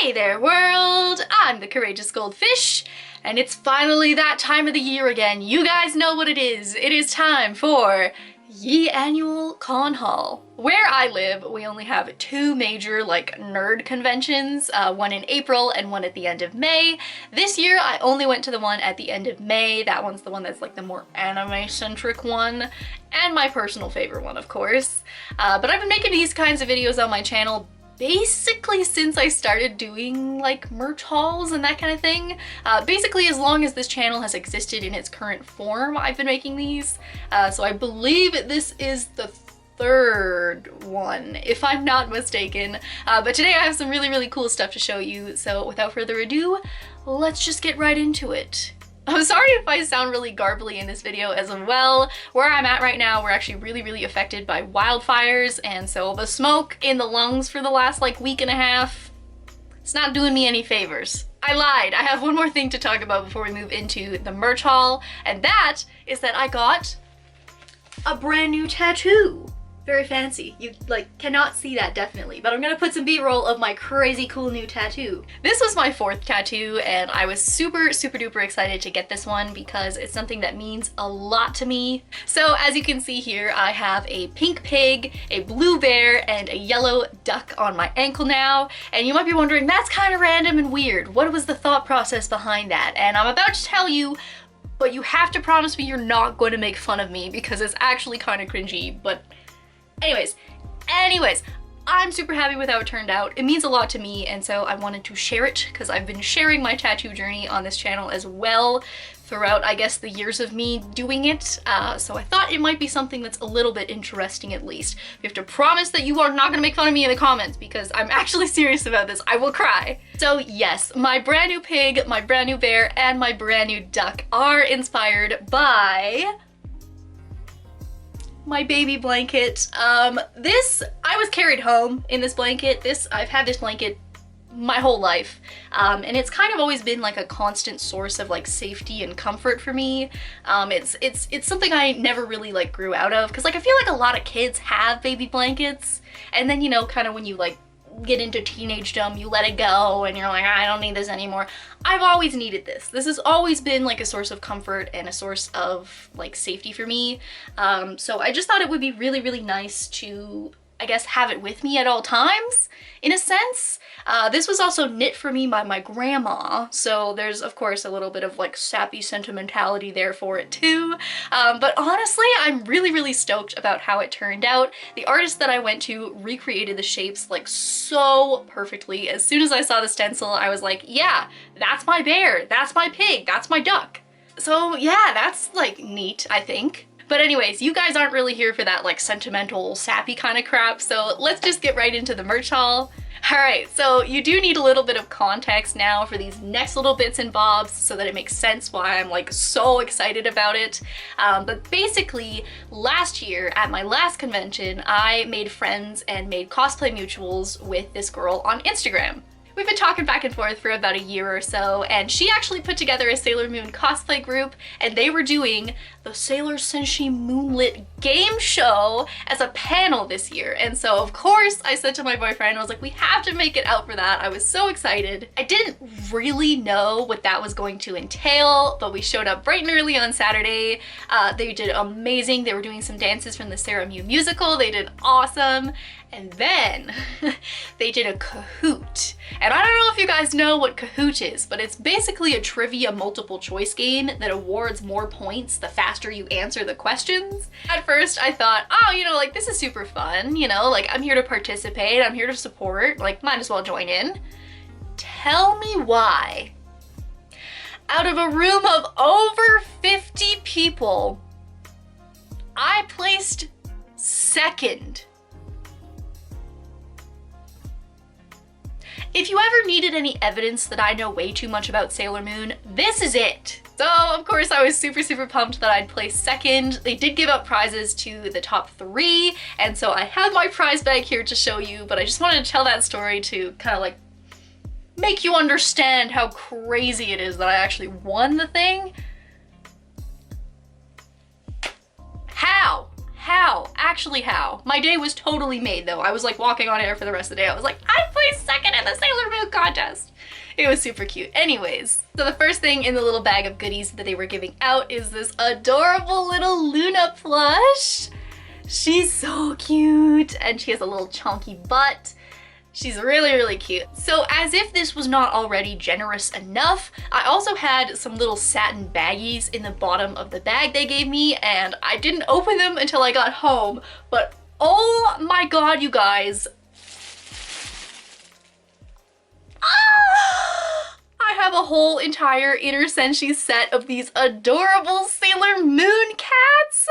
Hey there world, I'm the Courageous Goldfish, and it's finally that time of the year again. You guys know what it is. It is time for Ye Annual Con Haul. Where I live, we only have two major nerd conventions, one in April and one at the end of May. This year I only went to the one at the end of May. That one's the one that's the more anime-centric one, and my personal favorite one, of course. But I've been making these kinds of videos on my channel basically since I started doing merch hauls and that kind of thing. Basically as long as this channel has existed in its current form, I've been making these. So I believe this is the third one, if I'm not mistaken. But today I have some really cool stuff to show you. So without further ado, let's just get right into it. I'm sorry if I sound really garbly in this video as well. Where I'm at right now, we're actually really affected by wildfires, and so the smoke in the lungs for the last week and a half, it's not doing me any favors. I lied. I have one more thing to talk about before we move into the merch haul, and that is that I got a brand new tattoo. Very fancy. You cannot see that definitely, but I'm gonna put some B-roll of my crazy cool new tattoo. This was my fourth tattoo and I was super duper excited to get this one because it's something that means a lot to me. So as you can see here, I have a pink pig, a blue bear, and a yellow duck on my ankle now. And you might be wondering, that's kind of random and weird. What was the thought process behind that? And I'm about to tell you, but you have to promise me you're not going to make fun of me because it's actually kind of cringy, but Anyways, I'm super happy with how it turned out. It means a lot to me, and so I wanted to share it because I've been sharing my tattoo journey on this channel as well throughout, I guess, the years of me doing it. So I thought it might be something that's a little bit interesting at least. You have to promise that you are not gonna make fun of me in the comments because I'm actually serious about this. I will cry. So yes, my brand new pig, my brand new bear, and my brand new duck are inspired by my baby blanket. I was carried home in this blanket. I've had this blanket my whole life. And it's kind of always been a constant source of safety and comfort for me. It's something I never really grew out of because I feel like a lot of kids have baby blankets and then kind of when you get into teenagedom, you let it go and you're I don't need this anymore. I've always needed this. This has always been a source of comfort and a source of safety for me. So I just thought it would be really nice to, I guess, have it with me at all times, in a sense. This was also knit for me by my grandma, so there's of course a little bit of sappy sentimentality there for it too. But honestly, I'm really stoked about how it turned out. The artist that I went to recreated the shapes so perfectly. As soon as I saw the stencil, I was yeah, that's my bear, that's my pig, that's my duck. So yeah, that's neat, I think. But anyways, you guys aren't really here for that sentimental, sappy kind of crap, so let's just get right into the merch haul. Alright, so you do need a little bit of context now for these next little bits and bobs so that it makes sense why I'm so excited about it. But basically, last year at my last convention, I made friends and made cosplay mutuals with this girl on Instagram. We've been talking back and forth for about a year or so, and she actually put together a Sailor Moon cosplay group, and they were doing the Sailor Senshi Moonlit game show as a panel this year. And so of course I said to my boyfriend, I was we have to make it out for that. I was so excited. I didn't really know what that was going to entail, but we showed up bright and early on Saturday. They did amazing. They were doing some dances from the Sailor Moon musical. They did awesome. And then they did a Kahoot. And I don't know if you guys know what Kahoot is, but it's basically a trivia multiple choice game that awards more points the faster you answer the questions. At first I thought, oh, this is super fun, I'm here to participate, I'm here to support, might as well join in. Tell me why. Out of a room of over 50 people, I placed second. If you ever needed any evidence that I know way too much about Sailor Moon, this is it. So of course I was super pumped that I'd placed second. They did give out prizes to the top 3, and so I have my prize bag here to show you, but I just wanted to tell that story to kind of make you understand how crazy it is that I actually won the thing. How? How? Actually, how? My day was totally made though. I was like walking on air for the rest of the day. I was like, I placed second in the Sailor Moon contest. It was super cute. Anyways, so the first thing in the little bag of goodies that they were giving out is this adorable little Luna plush. She's so cute and she has a little chunky butt. She's really, really cute. So as if this was not already generous enough, I also had some little satin baggies in the bottom of the bag they gave me, and I didn't open them until I got home, but oh my god, you guys. I have a whole entire Inner Senshi set of these adorable Sailor Moon cats.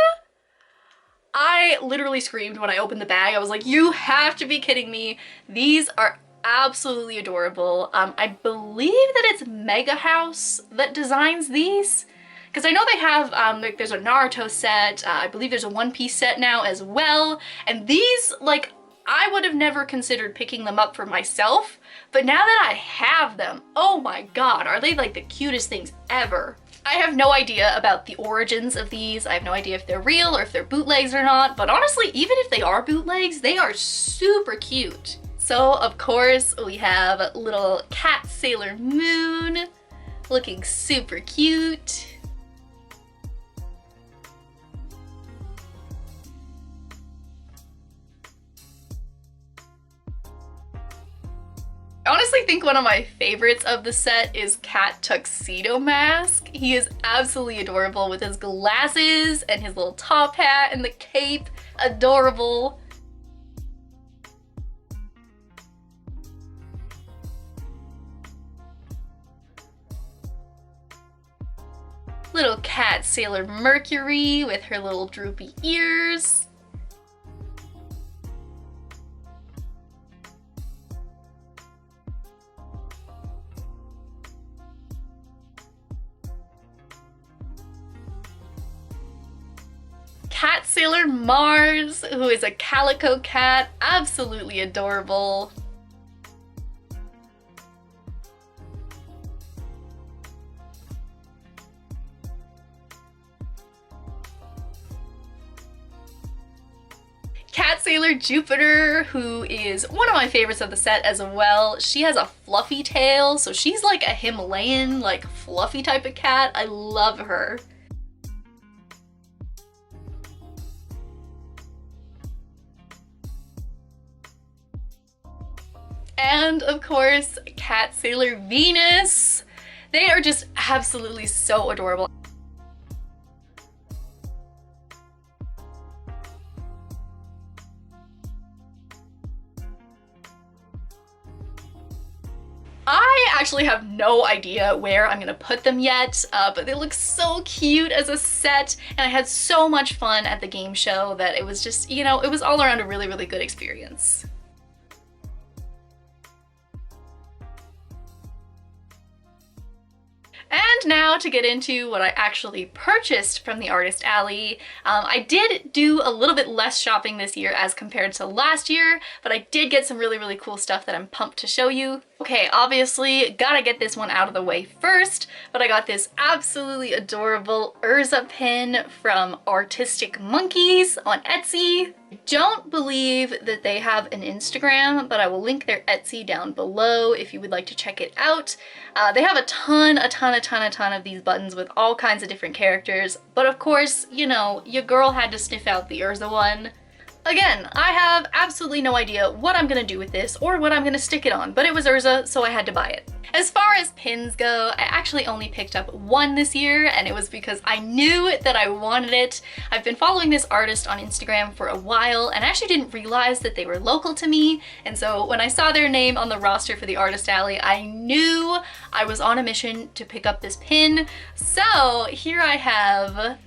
I literally screamed when I opened the bag. I was like, you have to be kidding me. These are absolutely adorable. I believe that it's Mega House that designs these. Because I know they have, like there's a Naruto set, I believe there's a One Piece set now as well. And these, like, I would have never considered picking them up for myself. But now that I have them, oh my god, are they like the cutest things ever. I have no idea about the origins of these. I have no idea if they're real or if they're bootlegs or not, but honestly, even if they are bootlegs, they are super cute. So of course, we have little cat Sailor Moon looking super cute. I honestly think one of my favorites of the set is Cat Tuxedo Mask. He is absolutely adorable with his glasses and his little top hat and the cape. Adorable. Little cat Sailor Mercury with her little droopy ears. Cat Sailor Mars, who is a calico cat, absolutely adorable. Cat Sailor Jupiter, who is one of my favorites of the set as well. She has a fluffy tail, so she's like a Himalayan, like fluffy type of cat. I love her. And of course, Cat Sailor Venus. They are just absolutely so adorable. I actually have no idea where I'm gonna put them yet, but they look so cute as a set, and I had so much fun at the game show that it was just, you know, it was all around a really, really good experience. And now to get into what I actually purchased from the Artist Alley. I did do a little bit less shopping this year as compared to last year, but I did get some really, really cool stuff that I'm pumped to show you. Okay, obviously gotta get this one out of the way first, but I got this absolutely adorable Urza pin from Artistic Monkeys on Etsy. I don't believe that they have an Instagram, but I will link their Etsy down below if you would like to check it out. They have a ton of these buttons with all kinds of different characters, but of course, you know, your girl had to sniff out the Urza one. Again, I have absolutely no idea what I'm gonna do with this or what I'm gonna stick it on, but it was Urza, so I had to buy it. As far as pins go, I actually only picked up one this year, and it was because I knew that I wanted it. I've been following this artist on Instagram for a while, and I actually didn't realize that they were local to me, and so when I saw their name on the roster for the Artist Alley, I knew I was on a mission to pick up this pin. So here I have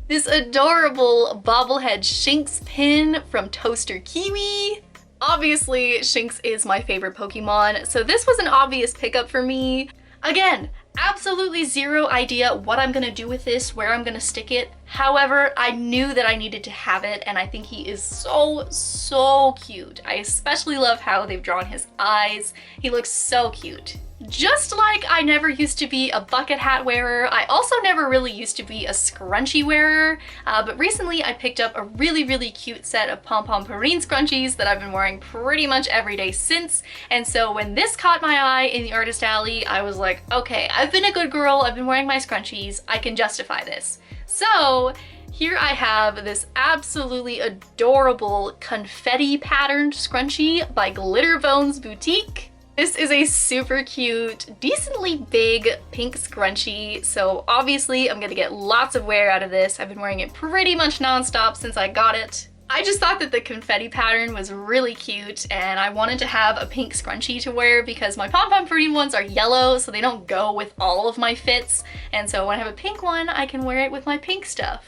this adorable bobblehead Shinx pin from Toaster Kiwi. Obviously, Shinx is my favorite Pokemon, so this was an obvious pickup for me. Again, absolutely zero idea what I'm gonna do with this, where I'm gonna stick it. However, I knew that I needed to have it, and I think he is so cute. I especially love how they've drawn his eyes. He looks so cute. Just like I never used to be a bucket hat wearer, I also never really used to be a scrunchie wearer, but recently I picked up a really cute set of pom-pom Perrine scrunchies that I've been wearing pretty much every day since, and so when this caught my eye in the artist alley, I was like, okay, I've been a good girl, I've been wearing my scrunchies, I can justify this. So here I have this absolutely adorable confetti patterned scrunchie by Glitter Bones Boutique. This is a super cute, decently big pink scrunchie, so obviously I'm gonna get lots of wear out of this. I've been wearing it pretty much non-stop since I got it. I just thought that the confetti pattern was really cute, and I wanted to have a pink scrunchie to wear because my pom-pom Perrine ones are yellow, so they don't go with all of my fits, and so when I have a pink one, I can wear it with my pink stuff.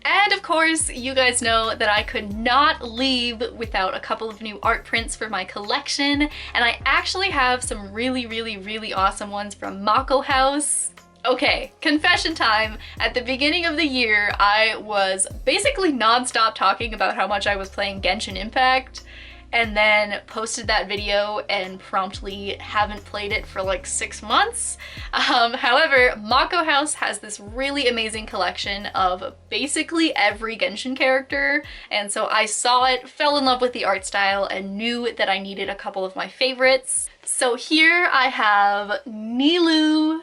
And of course, you guys know that I could not leave without a couple of new art prints for my collection, and I actually have some really awesome ones from Mako House. Okay, confession time. At the beginning of the year, I was basically non-stop talking about how much I was playing Genshin Impact, and then posted that video and promptly haven't played it for like 6 months. However, Mako House has this really amazing collection of basically every Genshin character, and so I saw it, fell in love with the art style, and knew that I needed a couple of my favorites. So here I have Nilou.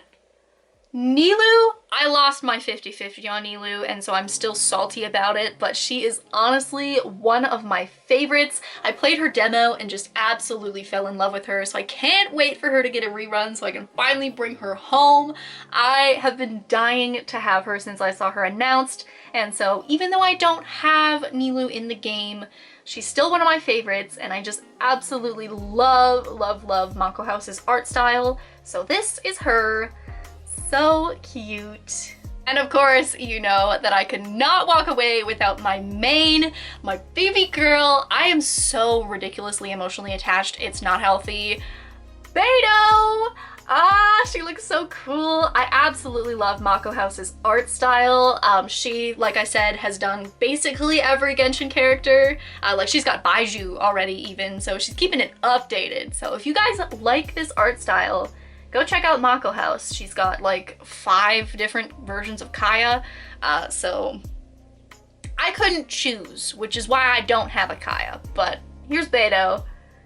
I lost my 50-50 on Nilou, and so I'm still salty about it, but she is honestly one of my favorites. I played her demo and just absolutely fell in love with her, so I can't wait for her to get a rerun so I can finally bring her home. I have been dying to have her since I saw her announced, and so even though I don't have Nilou in the game, she's still one of my favorites, and I just absolutely love Mako House's art style. So this is her. So cute. And of course, you know that I could not walk away without my main, my baby girl. I am so ridiculously emotionally attached, it's not healthy. Beidou! Ah, she looks so cool. I absolutely love Mako House's art style. She, like I said, has done basically every Genshin character. Like she's got Baiju already even, so she's keeping it updated. So if you guys like this art style, go check out Mako House. She's got like 5 different versions of Kaya, so I couldn't choose, which is why I don't have a Kaya, but here's Beidou.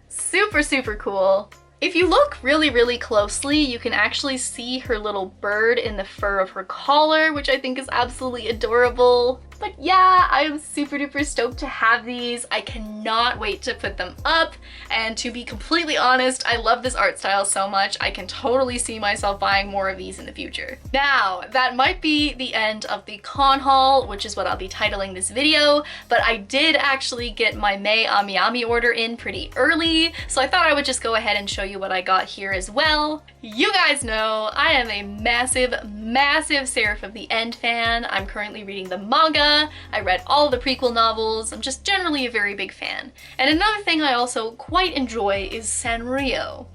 Super cool. If you look really closely, you can actually see her little bird in the fur of her collar, which I think is absolutely adorable. But yeah, I am super duper stoked to have these. I cannot wait to put them up, and to be completely honest, I love this art style so much, I can totally see myself buying more of these in the future. Now, that might be the end of the con haul, which is what I'll be titling this video, but I did actually get my May Ami order in pretty early, so I thought I would just go ahead and show you what I got here as well. You guys know I am a massive Seraph of the End fan. I'm currently reading the manga. I read all the prequel novels. I'm just generally a very big fan. And another thing I also quite enjoy is Sanrio.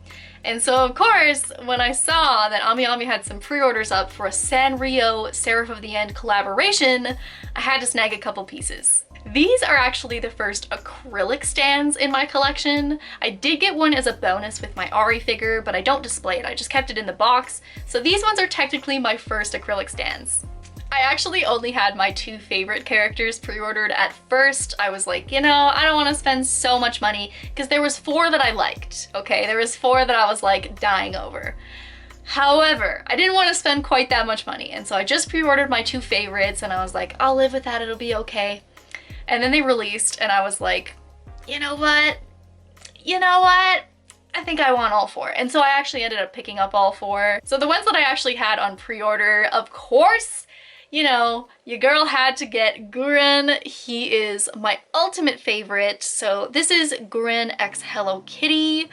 And so of course, when I saw that Ami had some pre-orders up for a Sanrio Seraph of the End collaboration, I had to snag a couple pieces. These are actually the first acrylic stands in my collection. I did get one as a bonus with my Ari figure, but I don't display it, I just kept it in the box. So these ones are technically my first acrylic stands. I actually only had my 2 favorite characters pre-ordered at first. I was like, you know, I don't want to spend so much money, because there was 4 that I liked, okay? There was 4 that I was like dying over. However, I didn't want to spend quite that much money, and so I just pre-ordered my 2 favorites, and I was like, I'll live with that, it'll be okay. And then they released, and I was like, you know what? I think I want all 4. And so I actually ended up picking up all 4. So the ones that I actually had on pre-order, of course, you know, your girl had to get Gurren. He is my ultimate favorite. So this is Gurren x Hello Kitty.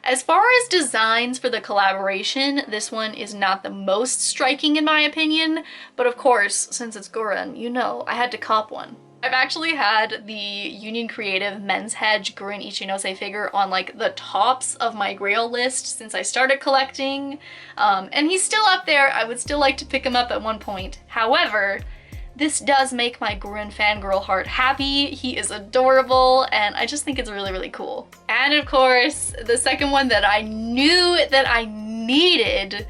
As far as designs for the collaboration, this one is not the most striking in my opinion, but of course, since it's Gurren, you know, I had to cop one. I've actually had the Union Creative Men's Hedge Gurren Ichinose figure on like the tops of my grail list since I started collecting, and he's still up there. I would still like to pick him up at one point. However, this does make my Gurren fangirl heart happy. He is adorable, and I just think it's really cool. And of course, the second one that I knew needed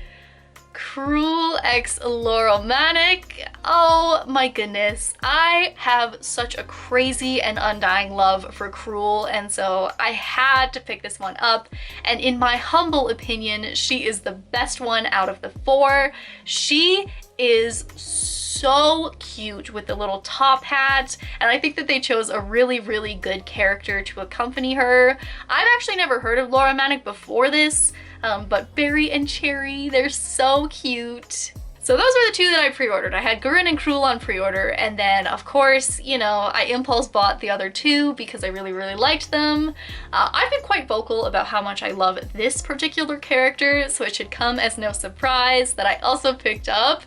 Cruel x Laurel Manic. Oh my goodness. I have such a crazy and undying love for Cruel, and so I had to pick this one up. And in my humble opinion, she is the best one out of the four. She is so cute with the little top hat, and I think that they chose a really, really good character to accompany her. I've actually never heard of Laura Manic before this, but Berry and Cherry, they're so cute. So those were the two that I pre-ordered. I had Gurren and Cruel on pre-order, and then of course, you know, I impulse bought the other two because I really, really liked them. I've been quite vocal about how much I love this particular character, so it should come as no surprise that I also picked up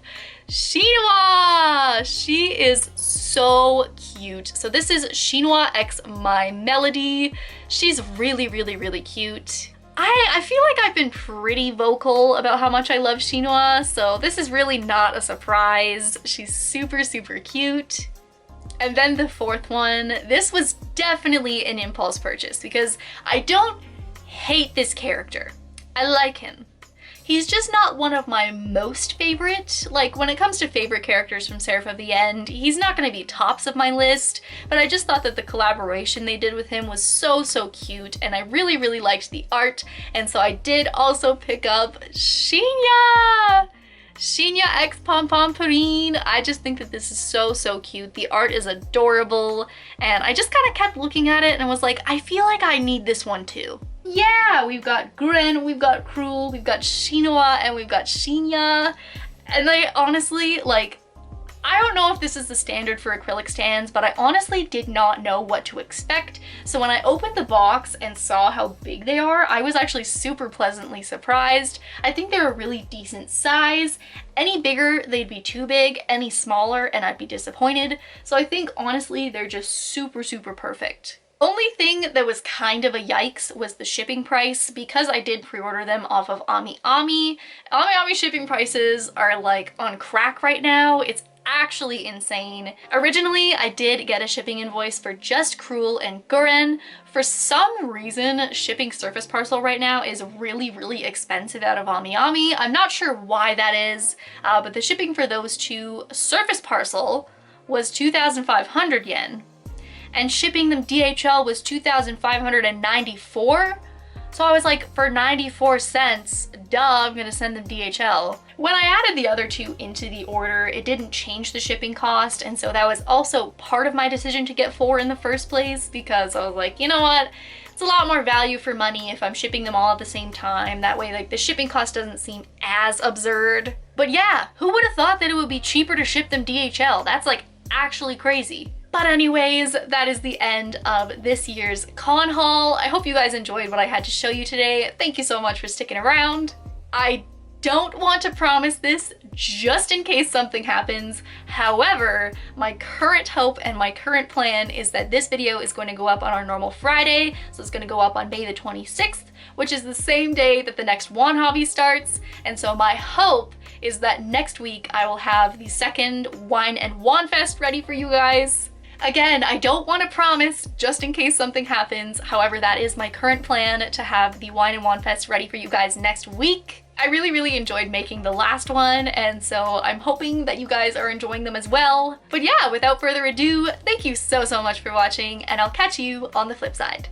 Chinois! She is so cute. So this is Chinois x My Melody. She's really, really, really cute. I feel like I've been pretty vocal about how much I love Chinois, so this is really not a surprise. She's super, super cute. And then the fourth one, this was definitely an impulse purchase because I don't hate this character. I like him. He's just not one of my most favorite. Like, when it comes to favorite characters from Seraph of the End, he's not gonna be tops of my list, but I just thought that the collaboration they did with him was so, so cute, and I really, really liked the art, and so I did also pick up Xinya! Xinya x Pom Pom Purine. I just think that this is so, so cute. The art is adorable, and I just kind of kept looking at it and was like, I feel like I need this one too. Yeah, we've got Gurren, we've got Cruel, we've got Chinois, and we've got Xinya. And I honestly, like, I don't know if this is the standard for acrylic stands, but I honestly did not know what to expect. So when I opened the box and saw how big they are, I was actually super pleasantly surprised. I think they're a really decent size. Any bigger, they'd be too big. Any smaller, and I'd be disappointed. So I think honestly, they're just super, super perfect. Only thing that was kind of a yikes was the shipping price, because I did pre-order them off of AmiAmi. AmiAmi shipping prices are like on crack right now. It's actually insane. Originally, I did get a shipping invoice for just Cruel and Gurren. For some reason, shipping Surface Parcel right now is really, really expensive out of AmiAmi. I'm not sure why that is, but the shipping for those two Surface Parcel was 2,500 yen. And shipping them DHL was 2,594. So I was like, for 94 cents, duh, I'm gonna send them DHL. When I added the other two into the order, it didn't change the shipping cost, and so that was also part of my decision to get 4 in the first place, because I was like, you know what? It's a lot more value for money if I'm shipping them all at the same time. That way, like, the shipping cost doesn't seem as absurd. But yeah, who would have thought that it would be cheaper to ship them DHL? That's like actually crazy. But anyways, that is the end of this year's con haul. I hope you guys enjoyed what I had to show you today. Thank you so much for sticking around. I don't want to promise this just in case something happens. However, my current hope and my current plan is that this video is going to go up on our normal Friday. So it's going to go up on May the 26th, which is the same day that the next Wand hobby starts. And so my hope is that next week I will have the second Wine and Wand Fest ready for you guys. Again, I don't want to promise just in case something happens. However, that is my current plan, to have the Wine and Wand Fest ready for you guys next week. I really, really enjoyed making the last one, and so I'm hoping that you guys are enjoying them as well. But yeah, without further ado, thank you so, so much for watching, and I'll catch you on the flip side.